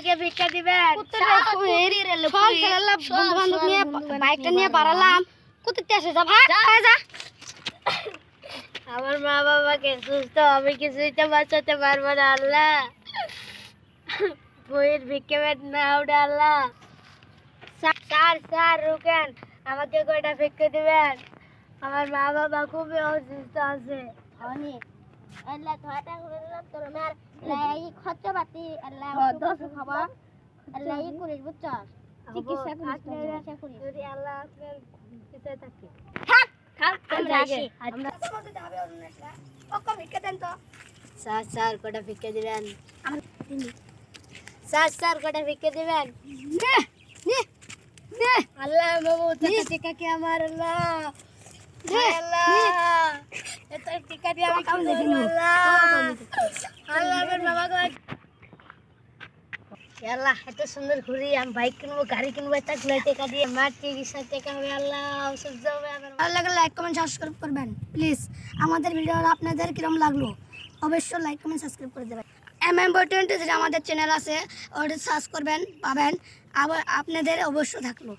আমাকে ভিক্ষা দিবেন। বন্ধু-বান্ধব নিয়ে বাইকটা নিয়ে বাড়ালাম, কোথায় আসে যা ভাগ যা। আমার মা বাবাকে সুস্থ, আমি কিছুই বাঁচাতে পারবো না আল্লাহ। বইয়ের ভিক্ষা না ওটা আল্লাহ। স্যার রুকেন, আমাকে কয়টা ভিক্ষা দিবেন। আমার মা বাবা খুবই অসুস্থ আছে। আল্লাহ খাতা করলাম তোর মার লাই খরচ পাতি আল্লাহ দশ খাবার আল্লাহ ই করিস বুঝছস, চিকিৎসা করিস যদি আল্লাহ আপনার পিছে থাকে। থাক আমরা আসি। ওকে ভিক্ষা দেন তো। স্যার কয়টা ভিক্ষা দিবেন। স্যার কয়টা ভিক্ষা দিবেন। আল্লাহ বাবু টিকা কি আমার আল্লাহ এত টিকা দিয়ে আমি কি করব আল্লাহ আমার বাবাকে আল্লাহ এত সুন্দর ঘুরি আমি বাইক কিনবো গাড়ি কিনবো এত টাকা দিয়ে আমার চিকিৎসা টাকা হবে আল্লাহ অসুস্থ হবে আমার ভালো লাগলে লাইক কমেন্ট সাবস্ক্রাইব করবেন প্লিজ। আমাদের ভিডিও আপনাদের কিরকম লাগলো অবশ্যই লাইক কমেন্ট সাবস্ক্রাইব করে দেবেন। MM20 আমাদের চ্যানেল আছে ওটা সার্চ করবেন পাবেন, আবার আপনাদের অবশ্য থাকলো।